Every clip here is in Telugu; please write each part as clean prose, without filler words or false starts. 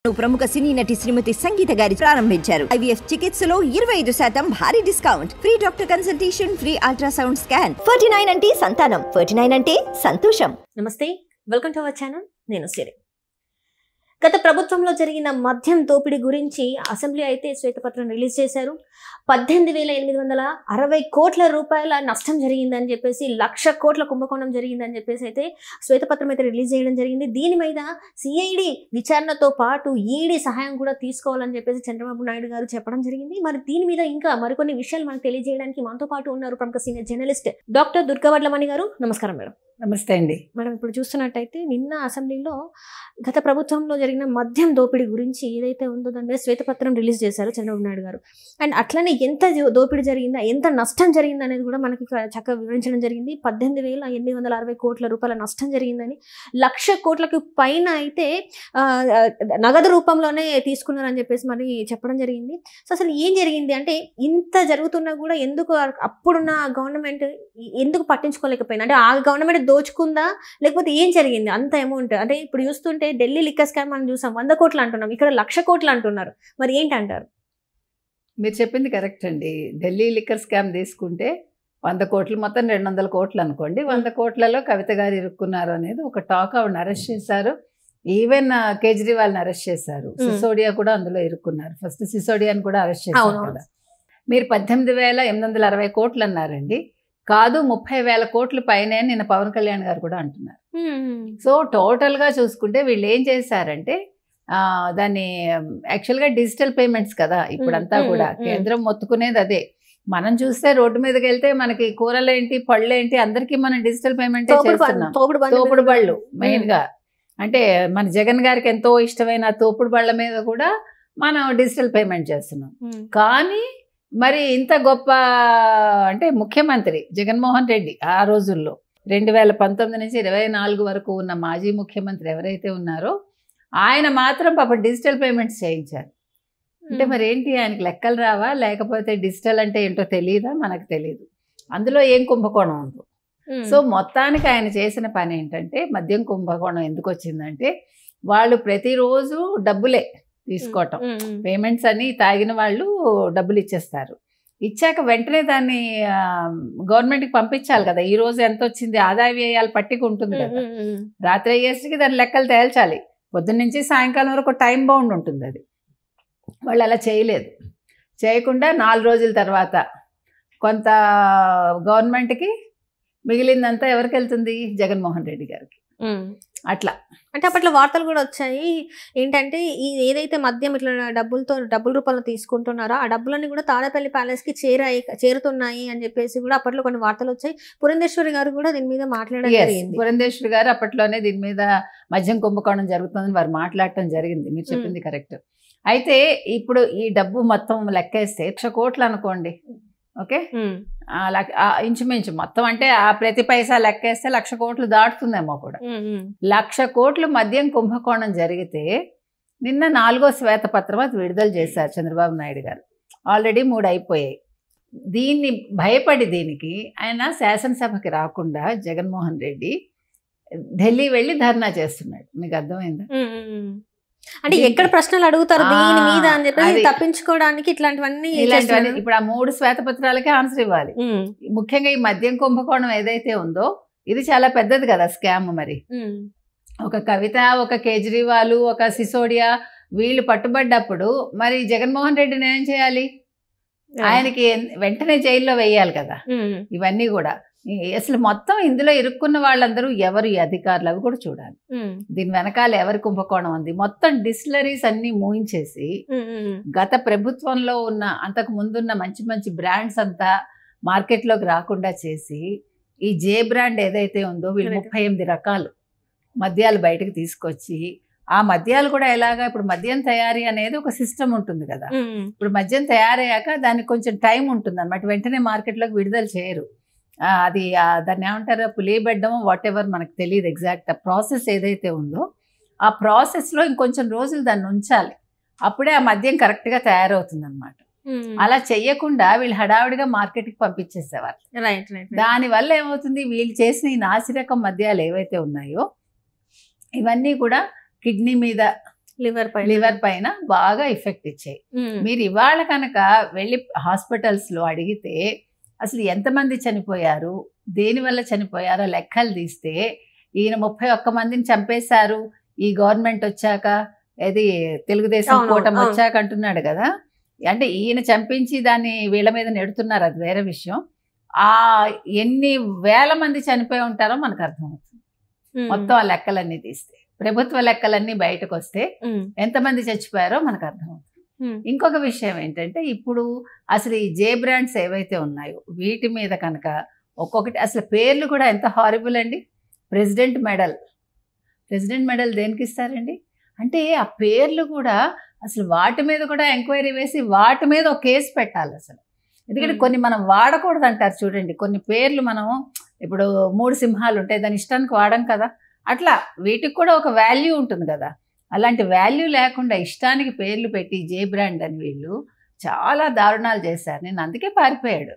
ప్రముఖ సినీ నటి శ్రీమతి సంగీత గారి ప్రారంభించారు. IVF చికిత్సలో 25% భారీ discount, free doctor consultation, free ultrasound scan. 49 అంటే సంతానం, 49 అంటే సంతోషం. నమస్తే, వెల్కమ్ టు అవర్ ఛానల్. నేను సిరి. గత ప్రభుత్వంలో జరిగిన మద్యం దోపిడీ గురించి అసెంబ్లీ అయితే శ్వేతపత్రం రిలీజ్ చేశారు. 18,860 కోట్ల రూపాయల నష్టం జరిగిందని చెప్పేసి, 1,00,000 కోట్ల కుంభకోణం జరిగిందని చెప్పేసి అయితే శ్వేతపత్రం అయితే రిలీజ్ చేయడం జరిగింది. దీని మీద CID విచారణతో పాటు ED సహాయం కూడా తీసుకోవాలని చెప్పేసి చంద్రబాబు నాయుడు గారు చెప్పడం జరిగింది. మరి దీని మీద ఇంకా మరికొన్ని విషయాలు మనకు తెలియజేయడానికి మనతో పాటు ఉన్నారు ప్రముఖ సీనియర్ జర్నలిస్ట్ డాక్టర్ దుర్గావడ్లమణి గారు. నమస్కారం మేడం. నమస్తే అండి. మనం ఇప్పుడు చూస్తున్నట్టయితే నిన్న అసెంబ్లీలో గత ప్రభుత్వంలో జరిగిన మద్యం దోపిడీ గురించి ఏదైతే ఉందో దాని మీద శ్వేతపత్రం రిలీజ్ చేశారు చంద్రబాబు నాయుడు గారు. అండ్ అట్లనే ఎంత దోపిడీ జరిగిందా, ఎంత నష్టం జరిగింది అనేది కూడా మనకి చక్కగా వివరించడం జరిగింది. 18,860 కోట్ల రూపాయల నష్టం జరిగిందని, 1,00,000 కోట్లకు పైన అయితే నగదు రూపంలోనే తీసుకున్నారని చెప్పేసి మరి చెప్పడం జరిగింది. సో అసలు ఏం జరిగింది అంటే, ఇంత జరుగుతున్నా కూడా ఎందుకు అప్పుడున్న గవర్నమెంట్ ఎందుకు పట్టించుకోలేకపోయింది? అంటే ఆ గవర్నమెంట్ దోచుకుందా, లేకపోతే ఏం జరిగింది? అంత అమౌంట్ అంటే ఇప్పుడు చూస్తుంటే ఢిల్లీ లిక్కర్ స్కామ్ మనం చూసాం, 100 కోట్లు అంటున్నాం, ఇక్కడ 1,00,000 కోట్లు అంటున్నారు. మరి ఏంటంటారు? మీరు చెప్పింది కరెక్ట్ అండి. ఢిల్లీ లిక్కర్ స్కామ్ తీసుకుంటే 100 కోట్లు, మొత్తం 200 కోట్లు అనుకోండి. 100 కోట్లలో కవిత గారు ఇరుక్కున్నారు అనేది ఒక టాక్. ఆవిడని అరెస్ట్ చేశారు. ఈవెన్ కేజ్రీవాల్ని అరెస్ట్ చేశారు. సిసోడియా కూడా అందులో ఇరుక్కున్నారు. ఫస్ట్ సిసోడియాని కూడా అరెస్ట్ చేశారు కదా. మీరు 18,860 కోట్లు అన్నారండి. కాదు, 30,000 కోట్ల పైనే నిన్న పవన్ కళ్యాణ్ గారు కూడా అంటున్నారు. సో టోటల్గా చూసుకుంటే వీళ్ళు ఏం చేశారంటే, దాన్ని యాక్చువల్గా డిజిటల్ పేమెంట్స్ కదా ఇప్పుడంతా కూడా. కేంద్రం మొత్తుకునేది అదే. మనం చూస్తే రోడ్డు మీదకి వెళ్తే మనకి కూరలేంటి, పళ్ళేంటి, అందరికీ మనం డిజిటల్ పేమెంటే చేస్తున్నాం. తోపుడు బళ్ళు మెయిన్గా. అంటే మన జగన్ గారికి ఎంతో ఇష్టమైన తోపుడు బళ్ళ మీద కూడా మనం డిజిటల్ పేమెంట్ చేస్తున్నాం. కానీ మరి ఇంత గొప్ప అంటే ముఖ్యమంత్రి జగన్మోహన్ రెడ్డి ఆ రోజుల్లో 2019 నుంచి 24 వరకు ఉన్న మాజీ ముఖ్యమంత్రి ఎవరైతే ఉన్నారో ఆయన మాత్రం పాప డిజిటల్ పేమెంట్స్ చేయించారు. అంటే మరి ఏంటి, ఆయనకి లెక్కలు రావా, లేకపోతే డిజిటల్ అంటే ఏంటో తెలియదా? మనకు తెలియదు అందులో ఏం కుంభకోణం ఉందో. సో మొత్తానికి ఆయన చేసిన పని ఏంటంటే, మద్యం కుంభకోణం ఎందుకు వచ్చిందంటే, వాళ్ళు ప్రతిరోజు డబ్బులే తీసుకోవటం, పేమెంట్స్ అని తాగిన వాళ్ళు డబ్బులు ఇచ్చేస్తారు. ఇచ్చాక వెంటనే దాన్ని గవర్నమెంట్కి పంపించాలి కదా. ఈ రోజు ఎంత వచ్చింది, ఆదాయ వ్యయాలు పట్టిక ఉంటుంది కదా. రాత్రి అయ్యేసరికి దాని లెక్కలు తేల్చాలి. పొద్దున్న నుంచి సాయంకాలం వరకు టైం బౌండ్ ఉంటుంది. అది వాళ్ళు అలా చేయలేదు. చేయకుండా 4 రోజుల తర్వాత కొంత గవర్నమెంట్కి, మిగిలిందంతా ఎవరికి వెళ్తుంది? జగన్మోహన్ రెడ్డి గారికి. అట్లా అంటే అప్పట్లో వార్తలు కూడా వచ్చాయి ఏంటంటే, ఈ ఏదైతే మద్యం ఇట్లా డబ్బుల రూపంలో తీసుకుంటున్నారో ఆ డబ్బులన్నీ కూడా తాడేపల్లి ప్యాలెస్కి చేరుతున్నాయి అని చెప్పేసి కూడా అప్పట్లో కొన్ని వార్తలు వచ్చాయి. పురంధేశ్వరి గారు కూడా దీని మీద మాట్లాడడం జరిగింది. పురంధేశ్వరి గారు అప్పట్లోనే దీని మీద మద్యం కుంభకోణం జరుగుతుందని వారు మాట్లాడటం జరిగింది. మీరు చెప్పింది కరెక్ట్. అయితే ఇప్పుడు ఈ డబ్బు మొత్తం లెక్కేస్తే 1,00,000 కోట్లు అనుకోండి. ఓకే, ఇంచుమించు మొత్తం అంటే ఆ ప్రతి పైసా లెక్కేస్తే 1,00,000 కోట్లు దాటుతుందేమో కూడా. 1,00,000 కోట్లు మద్యం కుంభకోణం జరిగితే నిన్న 4వ శ్వేతపత్రం అది విడుదల చేశారు చంద్రబాబు నాయుడు గారు. ఆల్రెడీ 3 అయిపోయాయి. దీన్ని భయపడి దీనికి ఆయన శాసనసభకి రాకుండా జగన్మోహన్ రెడ్డి ఢిల్లీ వెళ్ళి ధర్నా చేస్తున్నాడు. మీకు అర్థమైందా? అంటే ఎక్కడ ప్రశ్నలు అడుగుతారు దీని మీద అని చెప్పి తప్పించుకోవడానికి ఇట్లాంటివన్నీ. ఇప్పుడు ఆ 3 శ్వేతపత్రాలకే ఆన్సర్ ఇవ్వాలి. ముఖ్యంగా ఈ మద్యం కుంభకోణం ఏదైతే ఉందో ఇది చాలా పెద్దది కదా స్కామ్. మరి ఒక కవిత, ఒక కేజ్రీవాల్, ఒక సిసోడియా వీళ్ళు పట్టుబడ్డప్పుడు మరి జగన్మోహన్ రెడ్డిని ఏం చేయాలి? ఆయనకి వెంటనే జైల్లో వేయాలి కదా. ఇవన్నీ కూడా అసలు మొత్తం ఇందులో ఇరుక్కున్న వాళ్ళందరూ ఎవరు, ఈ అధికారులు, అవి కూడా చూడాలి. దీని వెనకాల ఎవరి కుంభకోణం ఉంది. మొత్తం డిస్టిలరీస్ అన్ని మూయించేసి గత ప్రభుత్వంలో ఉన్న అంతకు ముందున్న మంచి మంచి బ్రాండ్స్ అంతా మార్కెట్లోకి రాకుండా చేసి, ఈ జే బ్రాండ్ ఏదైతే ఉందో వీళ్ళు 38 రకాలు మద్యాలు బయటకు తీసుకొచ్చి, ఆ మద్యాలు కూడా ఎలాగా, ఇప్పుడు మద్యం తయారీ అనేది ఒక సిస్టమ్ ఉంటుంది కదా. ఇప్పుడు మద్యం తయారయ్యాక దానికి కొంచెం టైం ఉంటుంది అన్నమాట. వెంటనే మార్కెట్లోకి విడుదల చేయరు. అది దాన్ని ఏమంటారు, పులియబెడ్డం, వాట్ ఎవర్ మనకు తెలియదు ఎగ్జాక్ట్ ప్రాసెస్ ఏదైతే ఉందో. ఆ ప్రాసెస్లో ఇంకొంచెం రోజులు దాన్ని ఉంచాలి. అప్పుడే ఆ మద్యం కరెక్ట్గా తయారవుతుంది అనమాట. అలా చెయ్యకుండా వీళ్ళు హడావుడిగా మార్కెట్కి పంపించేసేవారు. దానివల్ల ఏమవుతుంది, వీళ్ళు చేసిన ఈ నాసిరకం మద్యాలు ఏవైతే ఉన్నాయో ఇవన్నీ కూడా కిడ్నీ మీద లివర్ పైన బాగా ఎఫెక్ట్ ఇచ్చాయి. మీరు ఇవాళ కనుక వెళ్ళి హాస్పిటల్స్లో అడిగితే అసలు ఎంతమంది చనిపోయారు, దేనివల్ల చనిపోయారో లెక్కలు తీస్తే ఈయన 31 మందిని చంపేశారు ఈ గవర్నమెంట్ వచ్చాక, ఇది తెలుగుదేశం కూటమి వచ్చాక అంటున్నాడు కదా. అంటే ఈయన చంపించి దాన్ని వీళ్ళ మీద నెడుతున్నారు, అది వేరే విషయం. ఎన్ని వేల మంది చనిపోయి ఉంటారో మనకు అర్థమవుతుంది మొత్తం ఆ లెక్కలన్నీ తీస్తే. ప్రభుత్వ లెక్కలన్నీ బయటకు వస్తే ఎంతమంది చచ్చిపోయారో మనకు అర్థమవుతుంది. ఇంకొక విషయం ఏంటంటే ఇప్పుడు అసలు ఈ జే బ్రాండ్స్ ఏవైతే ఉన్నాయో వీటి మీద కనుక ఒక్కొక్కటి అసలు పేర్లు కూడా ఎంత హారిబుల్ అండి. ప్రెసిడెంట్ మెడల్ దేనికి ఇస్తారండి అంటే ఆ పేర్లు కూడా అసలు వాటి మీద కూడా ఎంక్వైరీ వేసి వాటి మీద ఒక కేసు పెట్టాలి అసలు. ఎందుకంటే కొన్ని మనం వాడకూడదు అంటారు చూడండి, కొన్ని పేర్లు మనం ఇప్పుడు 3 సింహాలు ఉంటాయి, దాని ఇష్టానికి వాడం కదా, అట్లా వీటికి కూడా ఒక వాల్యూ ఉంటుంది కదా. అలాంటి వాల్యూ లేకుండా ఇష్టానికి పేర్లు పెట్టి జే బ్రాండ్ అని వీళ్ళు చాలా దారుణాలు చేశారు. నేను అందుకే పారిపోయాడు.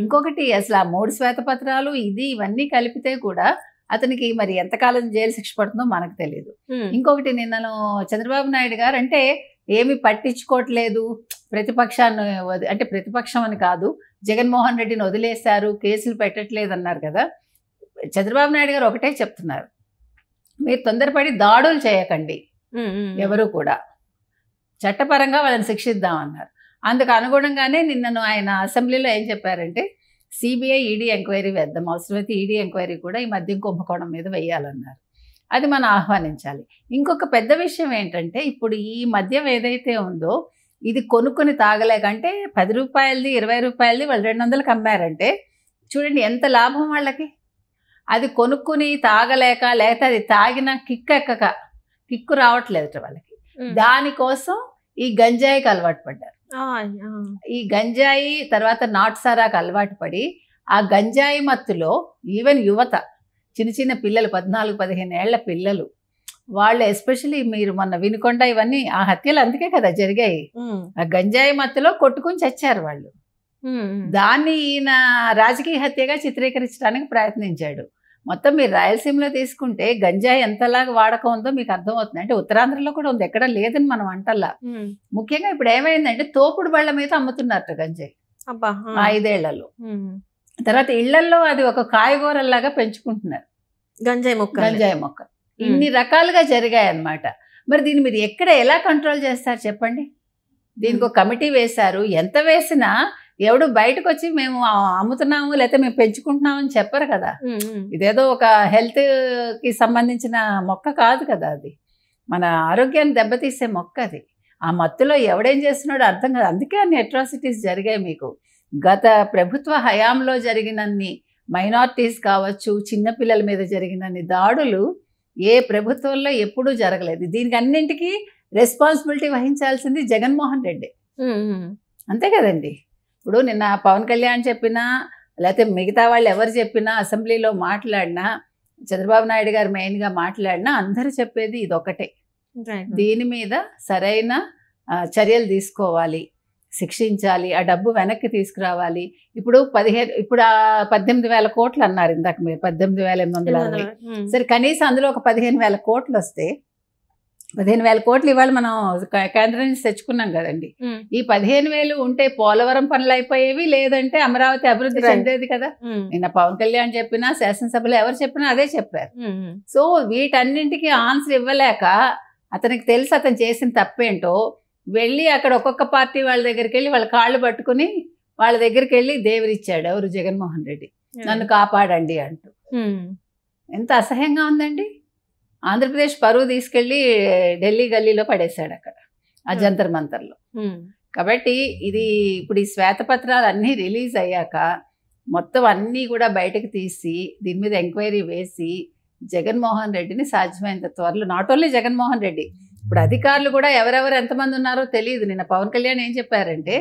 ఇంకొకటి అసలు ఆ 3 శ్వేతపత్రాలు ఇవన్నీ కలిపితే కూడా అతనికి మరి ఎంతకాలం జైలు శిక్ష పడుతుందో మనకు తెలియదు. ఇంకొకటి నిన్నను చంద్రబాబు నాయుడు గారు అంటే ఏమి పట్టించుకోవట్లేదు, ప్రతిపక్షాన్ని అంటే ప్రతిపక్షం అని కాదు, జగన్మోహన్ రెడ్డిని వదిలేశారు, కేసులు పెట్టట్లేదు అన్నారు కదా. చంద్రబాబు నాయుడు గారు ఒకటే చెప్తున్నారు, మీరు తొందరపడి దాడులు చేయకండి, ఎవరు కూడా చట్టపరంగా వాళ్ళని శిక్షిద్దామన్నారు. అందుకు అనుగుణంగానే నిన్నను ఆయన అసెంబ్లీలో ఏం చెప్పారంటే సిబిఐ ఈడీ ఎంక్వైరీ వేద్దాం, అవసరమైతే ఈడీ ఎంక్వైరీ కూడా ఈ మద్యం కుంభకోణం మీద వేయాలన్నారు. అది మనం ఆహ్వానించాలి. ఇంకొక పెద్ద విషయం ఏంటంటే ఇప్పుడు ఈ మద్యం ఏదైతే ఉందో ఇది కొనుక్కొని తాగలేకంటే 10 రూపాయలది 20 రూపాయలది వాళ్ళు 200కి అమ్మారంటే చూడండి ఎంత లాభం వాళ్ళకి. అది కొనుక్కుని తాగలేక లేకపోతే అది తాగిన కిక్కు రావట్లేదు వాళ్ళకి. దానికోసం ఈ గంజాయికి అలవాటు పడ్డారు. ఈ గంజాయి తర్వాత నాటుసారాకు అలవాటు పడి ఆ గంజాయి మత్తులో ఈవెన్ యువత చిన్న పిల్లలు 14-15 ఏళ్ల పిల్లలు వాళ్ళు ఎస్పెషలీ మీరు మొన్న వినుకొండ ఇవన్నీ ఆ హత్యలు అందుకే కదా జరిగాయి. ఆ గంజాయి మత్తులో కొట్టుకుని చచ్చారు వాళ్ళు. దాన్ని ఈయన రాజకీయ హత్యగా చిత్రీకరించడానికి ప్రయత్నించాడు. మొత్తం మీరు రాయలసీమలో తీసుకుంటే గంజాయి ఎంతలాగా వాడకం ఉందో మీకు అర్థమవుతుంది. అంటే ఉత్తరాంధ్రలో కూడా ఉంది, ఎక్కడ లేదని మనం అంటల్లా. ముఖ్యంగా ఇప్పుడు ఏమైందంటే తోపుడు బళ్ళ మీద అమ్ముతున్నట్టు గంజాయి 5 ఏళ్లలో. తర్వాత ఇళ్లల్లో అది ఒక కాయగూరల్లాగా పెంచుకుంటున్నారు గంజాయి మొక్క. ఇన్ని రకాలుగా జరిగాయి అన్నమాట. మరి దీన్ని మీరు ఎక్కడ ఎలా కంట్రోల్ చేస్తారు చెప్పండి? దీనికి ఒక కమిటీ వేశారు. ఎంత వేసినా ఎవడు బయటకు వచ్చి మేము అమ్ముతున్నాము లేకపోతే మేము పెంచుకుంటున్నాము అని చెప్పరు కదా. ఇదేదో ఒక హెల్త్కి సంబంధించిన మొక్క కాదు కదా, అది మన ఆరోగ్యాన్ని దెబ్బతీసే మొక్క. అది ఆ మత్తులో ఎవడేం చేస్తున్నాడో అర్థం కాదు. అందుకే అన్ని అట్రాసిటీస్ జరిగాయి మీకు. గత ప్రభుత్వ హయాంలో జరిగినన్ని మైనారిటీస్ కావచ్చు, చిన్నపిల్లల మీద జరిగినన్ని దాడులు ఏ ప్రభుత్వంలో ఎప్పుడూ జరగలేదు. దీనికి అన్నింటికీ రెస్పాన్సిబిలిటీ వహించాల్సింది జగన్మోహన్ రెడ్డి, అంతే కదండి. ఇప్పుడు నిన్న పవన్ కళ్యాణ్ చెప్పినా లేకపోతే మిగతా వాళ్ళు ఎవరు చెప్పినా అసెంబ్లీలో మాట్లాడినా చంద్రబాబు నాయుడు గారు మెయిన్గా మాట్లాడినా అందరూ చెప్పేది ఇదొకటే, దీని మీద సరైన చర్యలు తీసుకోవాలి, శిక్షించాలి, ఆ డబ్బు వెనక్కి తీసుకురావాలి. ఇప్పుడు 18,000 కోట్లు అన్నారు ఇందాక మీరు, 18,860. సరే కనీసం అందులో ఒక 15,000 కోట్లు వస్తే 15,000 కోట్లు ఇవాళ మనం కేంద్రం నుంచి తెచ్చుకున్నాం కదండి. ఈ 15,000 ఉంటే పోలవరం పనులు అయిపోయేవి, లేదంటే అమరావతి అభివృద్ధి చెందేది కదా. నిన్న పవన్ కళ్యాణ్ చెప్పినా శాసనసభలో ఎవరు చెప్పినా అదే చెప్పారు. సో వీటన్నింటికి ఆన్సర్ ఇవ్వలేక అతనికి తెలుసు అతను చేసిన తప్పేంటో, వెళ్ళి అక్కడ ఒక్కొక్క పార్టీ వాళ్ళ దగ్గరికి వెళ్ళి వాళ్ళ కాళ్ళు పట్టుకుని వాళ్ళ దగ్గరికి వెళ్ళి దేవుడిచ్చాడు ఎవరు, జగన్మోహన్ రెడ్డి, నన్ను కాపాడండి అంటూ. ఎంత అసహ్యంగా ఉందండి. ఆంధ్రప్రదేశ్ పరువు తీసుకెళ్ళి ఢిల్లీ గల్లీలో పడేశాడు అక్కడ ఆ జంతర్ మంతర్లో. కాబట్టి ఇది ఇప్పుడు ఈ శ్వేతపత్రాలు అన్నీ రిలీజ్ అయ్యాక మొత్తం అన్నీ కూడా బయటకు తీసి దీని మీద ఎంక్వైరీ వేసి జగన్మోహన్ రెడ్డిని సాధ్యమైనంత త్వరలో, నాట్ ఓన్లీ జగన్మోహన్ రెడ్డి, ఇప్పుడు అధికారులు కూడా ఎవరెవరు ఎంతమంది ఉన్నారో తెలియదు. నిన్న పవన్ కళ్యాణ్ ఏం చెప్పారంటే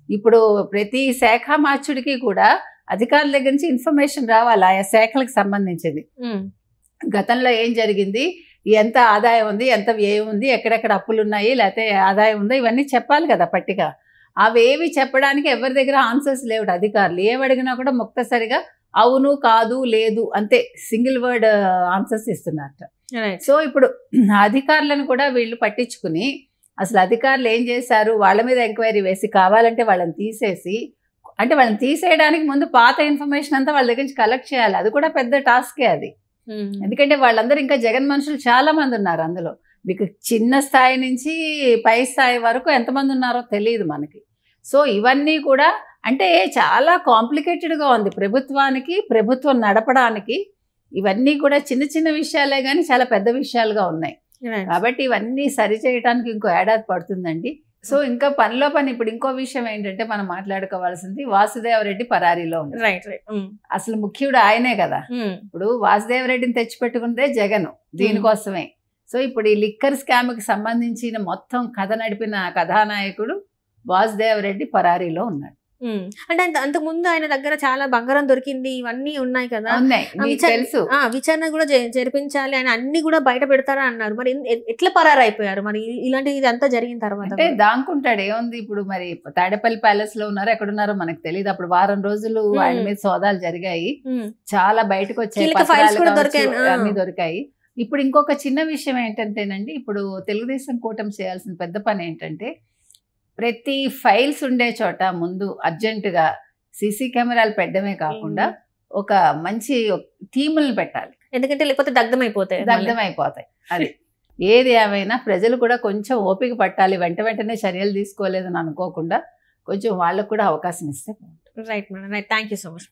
ఇప్పుడు ప్రతి శాఖ మార్చుడికి కూడా అధికారుల దగ్గర నుంచి ఇన్ఫర్మేషన్ రావాలి ఆయా శాఖలకు సంబంధించింది. గతంలో ఏం జరిగింది, ఎంత ఆదాయం ఉంది, ఎంత వ్యయం ఉంది, ఎక్కడెక్కడ అప్పులు ఉన్నాయి, లేకపోతే ఆదాయం ఉందో ఇవన్నీ చెప్పాలి కదా పట్టిక. అవేవి చెప్పడానికి ఎవరి దగ్గర ఆన్సర్స్ లేవు. అధికారులు ఏమడిగినా కూడా ముక్తసరిగా అవును కాదు లేదు అంతే సింగిల్ వర్డ్ ఆన్సర్స్ ఇస్తున్నారు. సో ఇప్పుడు అధికారులను కూడా వీళ్ళు పట్టించుకుని అసలు అధికారులు ఏం చేశారు, వాళ్ళ మీద ఎంక్వైరీ వేసి కావాలంటే వాళ్ళని తీసేసి, అంటే వాళ్ళని తీసేయడానికి ముందు పాత ఇన్ఫర్మేషన్ అంతా వాళ్ళ దగ్గర నుంచి కలెక్ట్ చేయాలి. అది కూడా పెద్ద టాస్కే అది. ఎందుకంటే వాళ్ళందరూ ఇంకా జగన్ మనుషులు చాలా మంది ఉన్నారు అందులో. మీకు చిన్న స్థాయి నుంచి పై స్థాయి వరకు ఎంతమంది ఉన్నారో తెలియదు మనకి. సో ఇవన్నీ కూడా అంటే చాలా కాంప్లికేటెడ్గా ఉంది ప్రభుత్వానికి, ప్రభుత్వం నడపడానికి. ఇవన్నీ కూడా చిన్న చిన్న విషయాలే కానీ చాలా పెద్ద విషయాలుగా ఉన్నాయి. కాబట్టి ఇవన్నీ సరి చేయడానికి ఇంకో ఏడాది పడుతుందండి. సో ఇంకా పనిలో పని. ఇప్పుడు ఇంకో విషయం ఏంటంటే మనం మాట్లాడుకోవాల్సింది, వాసుదేవరెడ్డి పరారీలో ఉంది. అసలు ముఖ్యుడు ఆయనే కదా. ఇప్పుడు వాసుదేవరెడ్డిని తెచ్చిపెట్టుకుందే జగన్ దీనికోసమే. సో ఇప్పుడు ఈ లిక్కర్ స్కామ్కి సంబంధించిన మొత్తం కథ నడిపిన కథానాయకుడు వాసుదేవరెడ్డి పరారీలో ఉన్నాడు. అంటే అంతకు ముందు ఆయన దగ్గర చాలా బంగారం దొరికింది, ఇవన్నీ ఉన్నాయి కదా, తెలుసు. విచారణ కూడా జరిపించాలి, ఆయన అన్ని కూడా బయట పెడతారా అన్నారు. మరి ఎట్లా పరారైపోయారు మరి ఇలాంటి ఇదంతా జరిగిన తర్వాత? అంటే దాంకుంటాడు ఏముంది. ఇప్పుడు మరి తాడేపల్లి ప్యాలెస్ లో ఉన్నారో ఎక్కడున్నారో మనకు తెలియదు. అప్పుడు వారం రోజులు ఆయన మీద సోదాలు జరిగాయి, చాలా బయటకు వచ్చాయి, అన్ని దొరికాయి. ఇప్పుడు ఇంకొక చిన్న విషయం ఏంటంటేనండి, ఇప్పుడు తెలుగుదేశం కూటమి చేయాల్సిన పెద్ద పని ఏంటంటే, ప్రతి ఫైల్స్ ఉండే చోట ముందు అర్జెంటుగా సీసీ కెమెరాలు పెట్టడమే కాకుండా ఒక మంచి టీములను పెట్టాలి. ఎందుకంటే లేకపోతే దగ్ధమైపోతాయి. అది ఏది ఏమైనా ప్రజలు కూడా కొంచెం ఓపిక పట్టాలి. వెంటనే చర్యలు తీసుకోలేదని అనుకోకుండా కొంచెం వాళ్ళకు కూడా అవకాశం ఇస్తే బాగుంటుంది. Right madam, right. Thank you so much.